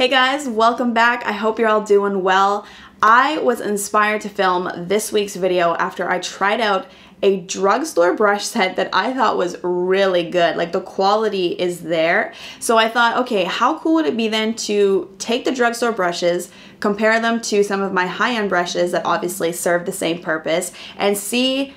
Hey guys, welcome back. I hope you're all doing well. I was inspired to film this week's video after I tried out a drugstore brush set that I thought was really good. Like, the quality is there. So I thought, okay, how cool would it be then to take the drugstore brushes, compare them to some of my high-end brushes that obviously serve the same purpose, and see,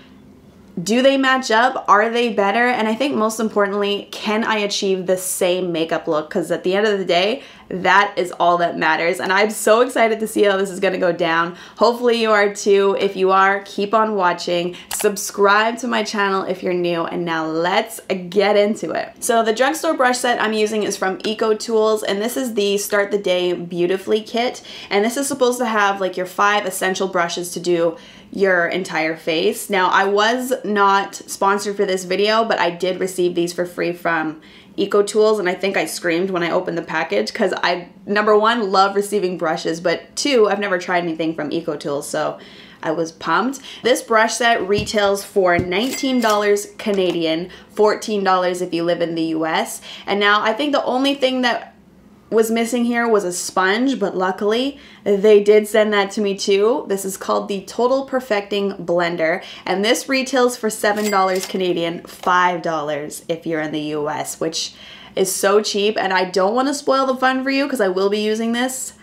do they match up? Are they better? And I think most importantly, can I achieve the same makeup look? Because at the end of the day, that is all that matters. And I'm so excited to see how this is gonna go down. Hopefully you are too. If you are, keep on watching. Subscribe to my channel if you're new. And now let's get into it. So the drugstore brush set I'm using is from Ecotools, and this is the Start the Day Beautifully kit. And this is supposed to have like your 5 essential brushes to do your entire face. Now, I was not sponsored for this video, but I did receive these for free from Ecotools, and I think I screamed when I opened the package because I, number one, love receiving brushes, but two, I've never tried anything from Ecotools, so I was pumped. This brush set retails for $19 Canadian, $14 if you live in the US. And now I think the only thing that was missing here was a sponge, but luckily they did send that to me too. This is called the Total Perfecting Blender, and this retails for $7 Canadian, $5 if you're in the US, which is so cheap. And I don't want to spoil the fun for you because I will be using this,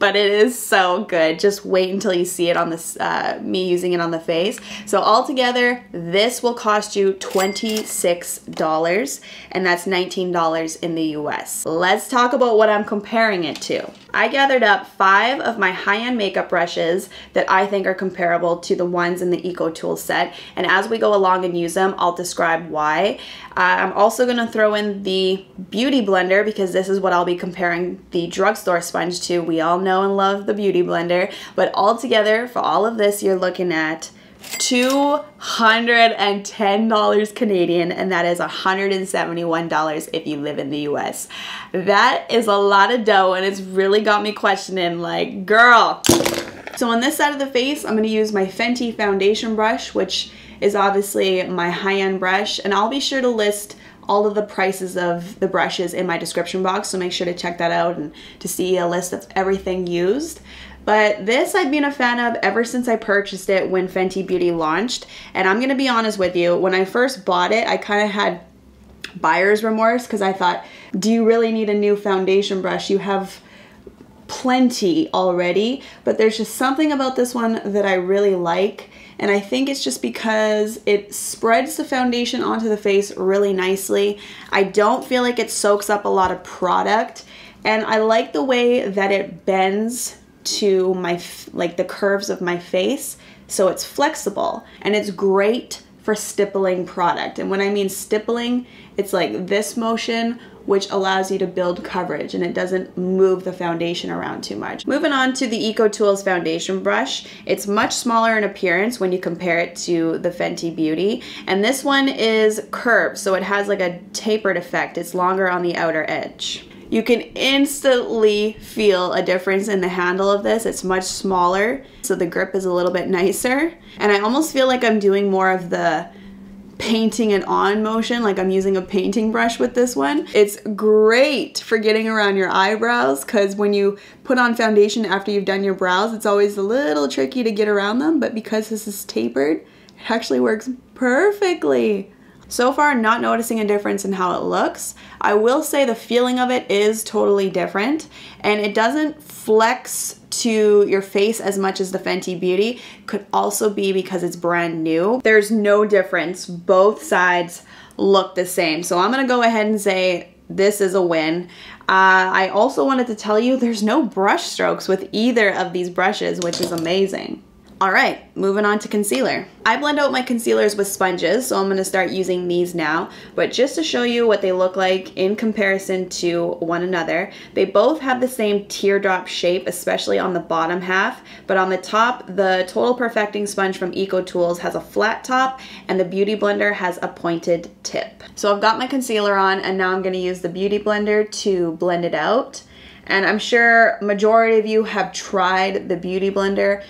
but it is so good. Just wait until you see it on this, me using it on the face. So altogether, this will cost you $26, and that's $19 in the US. Let's talk about what I'm comparing it to. I gathered up 5 of my high-end makeup brushes that I think are comparable to the ones in the Ecotools set, and as we go along and use them, I'll describe why. I'm also gonna throw in the Beauty Blender because this is what I'll be comparing the drugstore sponge to. We all know and love the Beauty Blender, but altogether for all of this, you're looking at $210 Canadian, and that is $171 if you live in the US. That is a lot of dough, and it's really got me questioning, like, girl. So on this side of the face, I'm gonna use my Fenty foundation brush, which is obviously my high-end brush, and I'll be sure to list all of the prices of the brushes in my description box, so make sure to check that out and to see a list of everything used. But this I've been a fan of ever since I purchased it when Fenty Beauty launched, and I'm gonna be honest with you, when I first bought it, I kind of had buyer's remorse because I thought, do you really need a new foundation brush? You have plenty already. But there's just something about this one that I really like, and I think it's just because it spreads the foundation onto the face really nicely. I don't feel like it soaks up a lot of product, and I like the way that it bends to my, like, the curves of my face, so it's flexible, and it's great for stippling product. And when I mean stippling, it's like this motion, which allows you to build coverage and it doesn't move the foundation around too much. Moving on to the Ecotools foundation brush. It's much smaller in appearance when you compare it to the Fenty Beauty, and this one is curved, so it has like a tapered effect. It's longer on the outer edge. You can instantly feel a difference in the handle of this. It's much smaller, so the grip is a little bit nicer. And I almost feel like I'm doing more of the painting it on motion, like I'm using a painting brush with this one. It's great for getting around your eyebrows, because when you put on foundation after you've done your brows, it's always a little tricky to get around them, but because this is tapered, it actually works perfectly. So far, not noticing a difference in how it looks. I will say the feeling of it is totally different, and it doesn't flex to your face as much as the Fenty Beauty. Could also be because it's brand new. There's no difference. Both sides look the same. So I'm gonna go ahead and say this is a win. I also wanted to tell you there's no brush strokes with either of these brushes, which is amazing. All right, moving on to concealer. I blend out my concealers with sponges, so I'm gonna start using these now. But just to show you what they look like in comparison to one another, they both have the same teardrop shape, especially on the bottom half. But on the top, the Total Perfecting sponge from Ecotools has a flat top, and the Beauty Blender has a pointed tip. So I've got my concealer on, and now I'm gonna use the Beauty Blender to blend it out. And I'm sure majority of you have tried the Beauty Blender.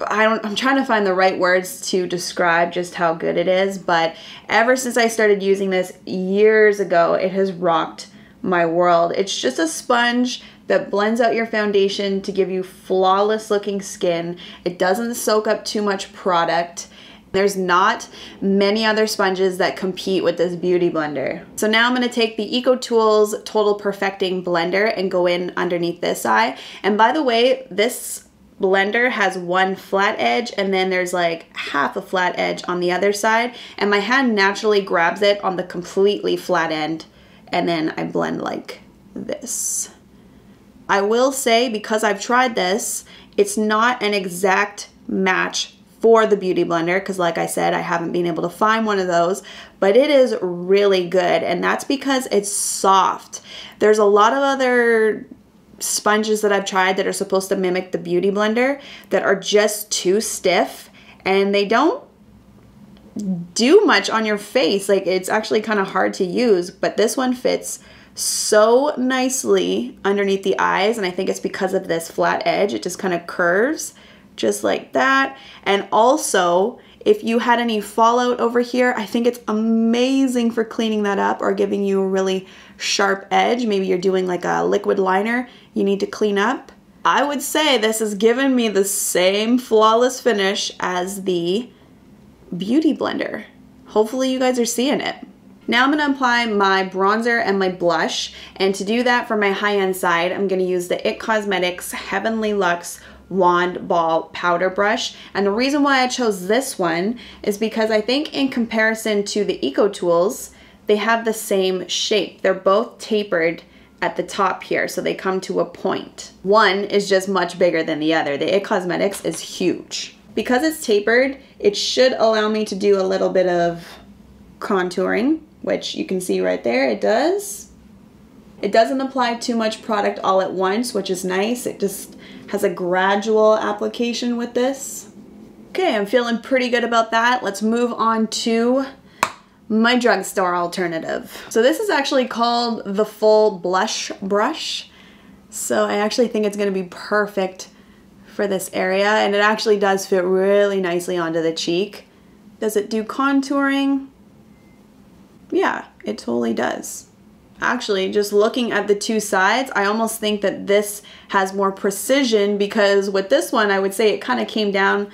I'm trying to find the right words to describe just how good it is, but ever since I started using this years ago, it has rocked my world. It's just a sponge that blends out your foundation to give you flawless looking skin. It doesn't soak up too much product. There's not many other sponges that compete with this beauty blender. So now I'm going to take the Ecotools Total Perfecting Blender and go in underneath this eye. And by the way, this blender has one flat edge and then there's like half a flat edge on the other side. And my hand naturally grabs it on the completely flat end. And then I blend like this. I will say, because I've tried this, it's not an exact match for the beauty blender, because like I said, I haven't been able to find one of those, but it is really good, and that's because it's soft. There's a lot of other sponges that I've tried that are supposed to mimic the beauty blender that are just too stiff, and they don't do much on your face. Like, it's actually kind of hard to use, but this one fits so nicely underneath the eyes, and I think it's because of this flat edge. It just kind of curves just like that. And also, if you had any fallout over here, I think it's amazing for cleaning that up or giving you a really sharp edge. Maybe you're doing like a liquid liner you need to clean up. I would say this has given me the same flawless finish as the beauty blender. Hopefully you guys are seeing it. Now I'm going to apply my bronzer and my blush, and to do that for my high-end side, I'm going to use the It Cosmetics Heavenly Luxe Wand Ball Powder Brush. And the reason why I chose this one is because I think in comparison to the Ecotools, they have the same shape. They're both tapered at the top here, so they come to a point. One is just much bigger than the other. The It Cosmetics is huge. Because it's tapered, it should allow me to do a little bit of contouring, which you can see right there, it does. It doesn't apply too much product all at once, which is nice. It just has a gradual application with this. Okay, I'm feeling pretty good about that. Let's move on to my drugstore alternative. So this is actually called the Full Blush Brush. So I actually think it's gonna be perfect for this area, and it actually does fit really nicely onto the cheek. Does it do contouring? Yeah, it totally does. Actually, just looking at the two sides, I almost think that this has more precision, because with this one, I would say it kind of came down,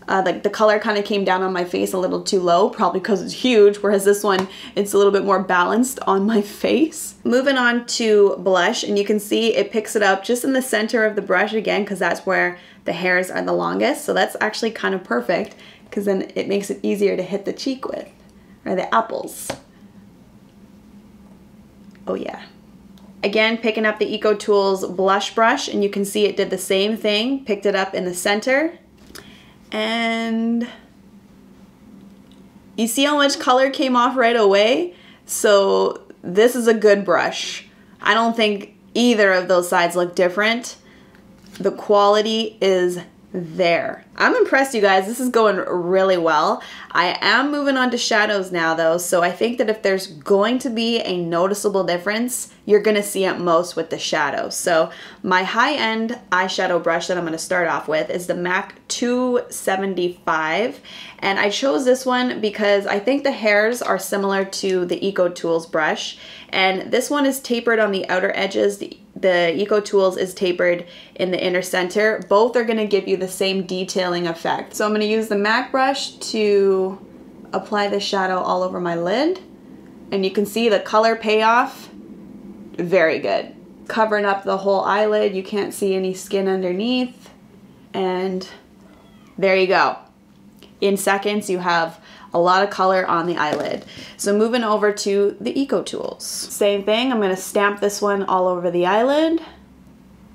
like the color kind of came down on my face a little too low, probably because it's huge, whereas this one, it's a little bit more balanced on my face. Moving on to blush, and you can see it picks it up just in the center of the brush again, because that's where the hairs are the longest. So that's actually kind of perfect, because then it makes it easier to hit the cheek with, or the apples. Oh yeah. Again, picking up the Ecotools blush brush, and you can see it did the same thing. Picked it up in the center. And you see how much color came off right away? So this is a good brush. I don't think either of those sides look different. The quality is there. I'm impressed, you guys. This is going really well. I am moving on to shadows now though, so I think that if there's going to be a noticeable difference, you're gonna see it most with the shadows. So my high-end eyeshadow brush that I'm gonna start off with is the MAC 275, and I chose this one because I think the hairs are similar to the Ecotools brush, and this one is tapered on the outer edges. The Ecotools is tapered in the inner center. Both are gonna give you the same detailing effect. So I'm gonna use the MAC brush to apply the shadow all over my lid. And you can see the color payoff, very good. Covering up the whole eyelid, you can't see any skin underneath. And there you go. In seconds, you have a lot of color on the eyelid. So moving over to the Ecotools. Same thing, I'm gonna stamp this one all over the eyelid.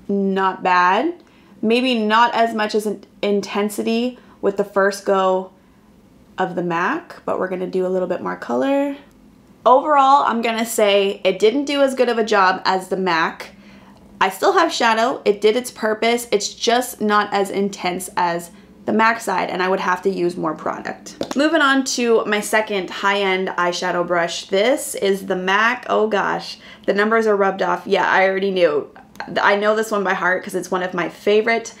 Not bad. Maybe not as much as an intensity with the first go of the MAC, but we're gonna do a little bit more color. Overall, I'm gonna say it didn't do as good of a job as the MAC. I still have shadow, it did its purpose, it's just not as intense as the MAC side, and I would have to use more product. Moving on to my second high-end eyeshadow brush. This is the MAC, oh gosh, the numbers are rubbed off. Yeah, I already knew. I know this one by heart because it's one of my favorite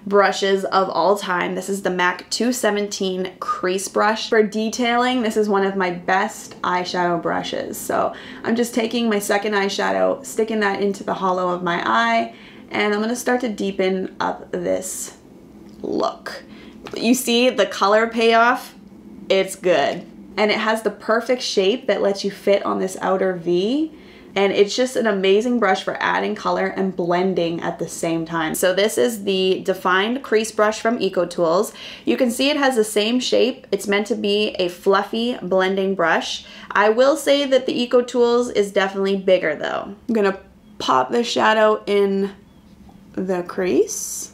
brushes of all time. This is the MAC 217 crease brush. For detailing, this is one of my best eyeshadow brushes. So I'm just taking my second eyeshadow, sticking that into the hollow of my eye, and I'm gonna start to deepen up this look. You see the color payoff? It's good. And it has the perfect shape that lets you fit on this outer V. And it's just an amazing brush for adding color and blending at the same time. So this is the Defined Crease Brush from Ecotools. You can see it has the same shape. It's meant to be a fluffy blending brush. I will say that the Ecotools is definitely bigger though. I'm gonna pop the shadow in the crease.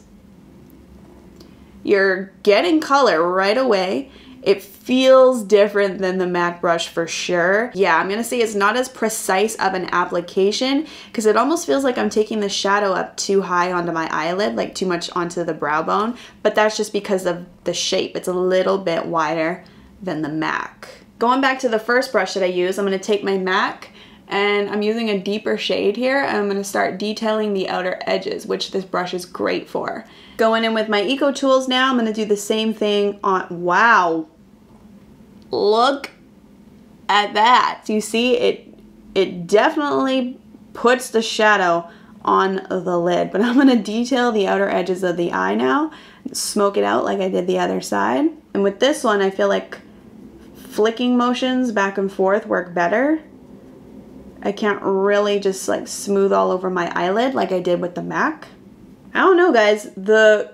You're getting color right away. It feels different than the MAC brush for sure. Yeah, I'm gonna say it's not as precise of an application because it almost feels like I'm taking the shadow up too high onto my eyelid, like too much onto the brow bone, but that's just because of the shape. It's a little bit wider than the MAC. Going back to the first brush that I use, I'm gonna take my MAC and I'm using a deeper shade here, and I'm gonna start detailing the outer edges, which this brush is great for. Going in with my Ecotools now, I'm gonna do the same thing on, wow. Look at that. You see, it definitely puts the shadow on the lid, but I'm gonna detail the outer edges of the eye now, smoke it out like I did the other side. And with this one, I feel like flicking motions back and forth work better. I can't really just like smooth all over my eyelid like I did with the MAC. I don't know, guys, the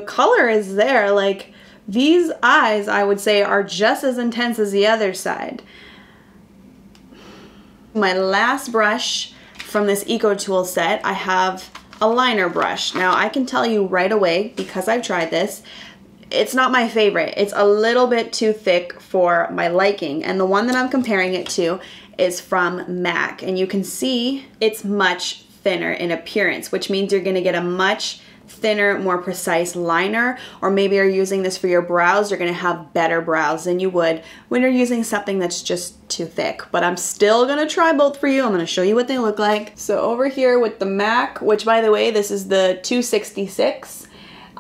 color is there. Like, these eyes, I would say, are just as intense as the other side. My last brush from this Ecotool set, I have a liner brush. Now, I can tell you right away, because I've tried this, it's not my favorite. It's a little bit too thick for my liking. And the one that I'm comparing it to is from MAC. And you can see it's much thinner in appearance, which means you're gonna get a much thinner, more precise liner, or maybe you're using this for your brows, you're gonna have better brows than you would when you're using something that's just too thick. But I'm still gonna try both for you. I'm gonna show you what they look like. So over here with the MAC, which by the way, this is the 266.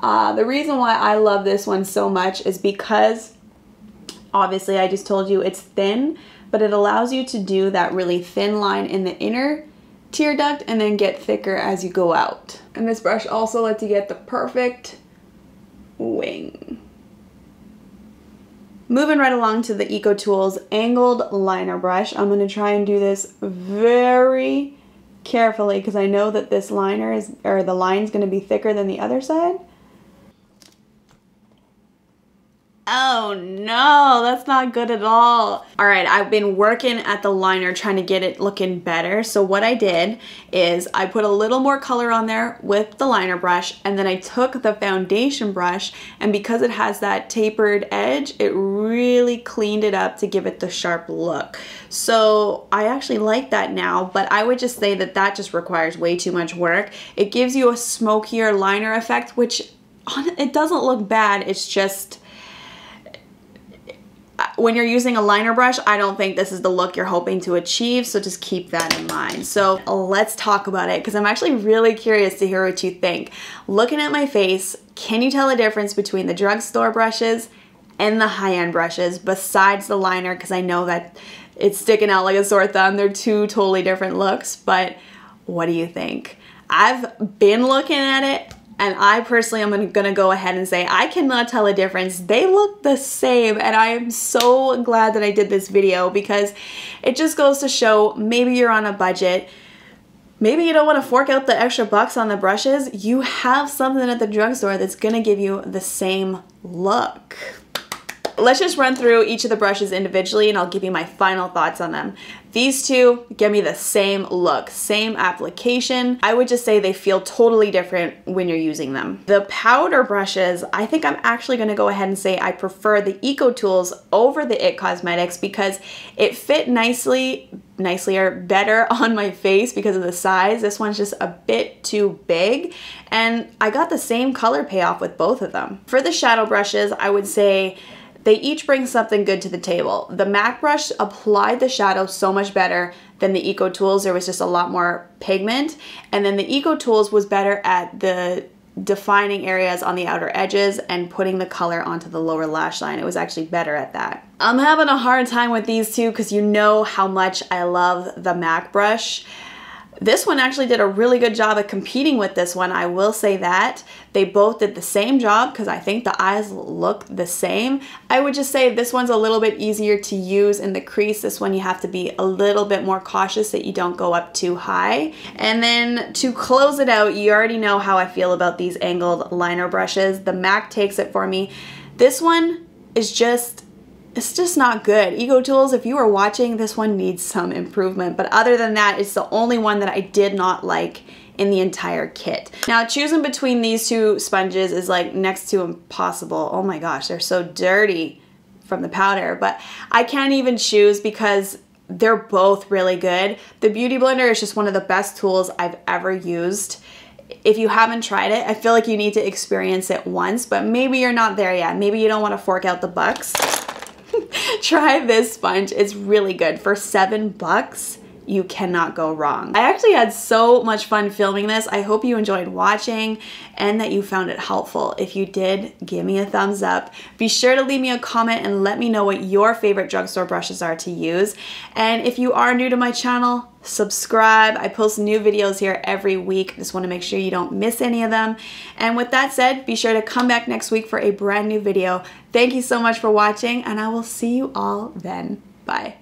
The reason why I love this one so much is because obviously I just told you it's thin, but it allows you to do that really thin line in the inner tear duct and then get thicker as you go out. And this brush also lets you get the perfect wing. Moving right along to the Ecotools angled liner brush. I'm gonna try and do this very carefully because I know that this liner is, or the line's gonna be thicker than the other side. Oh no, that's not good at all. All right, I've been working at the liner trying to get it looking better. So what I did is I put a little more color on there with the liner brush, and then I took the foundation brush, and because it has that tapered edge, it really cleaned it up to give it the sharp look. So I actually like that now, but I would just say that that just requires way too much work. It gives you a smokier liner effect, which it doesn't look bad. It's just, when you're using a liner brush, I don't think this is the look you're hoping to achieve, so just keep that in mind. So let's talk about it, because I'm actually really curious to hear what you think. Looking at my face, can you tell a difference between the drugstore brushes and the high-end brushes besides the liner? Because I know that it's sticking out like a sore thumb. They're two totally different looks, but what do you think? I've been looking at it, and I personally am gonna go ahead and say I cannot tell a difference. They look the same, and I am so glad that I did this video because it just goes to show maybe you're on a budget, maybe you don't want to fork out the extra bucks on the brushes. You have something at the drugstore that's gonna give you the same look. Let's just run through each of the brushes individually and I'll give you my final thoughts on them. These two give me the same look, same application. I would just say they feel totally different when you're using them. The powder brushes, I think I'm actually gonna go ahead and say I prefer the Ecotools over the It Cosmetics because it fit nicely or better on my face because of the size. This one's just a bit too big, and I got the same color payoff with both of them. For the shadow brushes, I would say they each bring something good to the table. The MAC brush applied the shadow so much better than the Ecotools. There was just a lot more pigment. And then the Ecotools was better at the defining areas on the outer edges and putting the color onto the lower lash line. It was actually better at that. I'm having a hard time with these two because you know how much I love the MAC brush. This one actually did a really good job at competing with this one, I will say that. They both did the same job because I think the eyes look the same. I would just say this one's a little bit easier to use in the crease. This one you have to be a little bit more cautious that you don't go up too high. And then to close it out, you already know how I feel about these angled liner brushes. The MAC takes it for me. This one is just, it's just not good. Ecotools, if you are watching, this one needs some improvement. But other than that, it's the only one that I did not like in the entire kit. Now, choosing between these two sponges is like next to impossible. Oh my gosh, they're so dirty from the powder. But I can't even choose because they're both really good. The Beauty Blender is just one of the best tools I've ever used. If you haven't tried it, I feel like you need to experience it once, but maybe you're not there yet. Maybe you don't want to fork out the bucks. Try this sponge. It's really good. For $7, you cannot go wrong. I actually had so much fun filming this. I hope you enjoyed watching and that you found it helpful. If you did, give me a thumbs up. Be sure to leave me a comment and let me know what your favorite drugstore brushes are to use. And if you are new to my channel, subscribe. I post new videos here every week. Just want to make sure you don't miss any of them. And with that said, be sure to come back next week for a brand new video. Thank you so much for watching, and I will see you all then. Bye.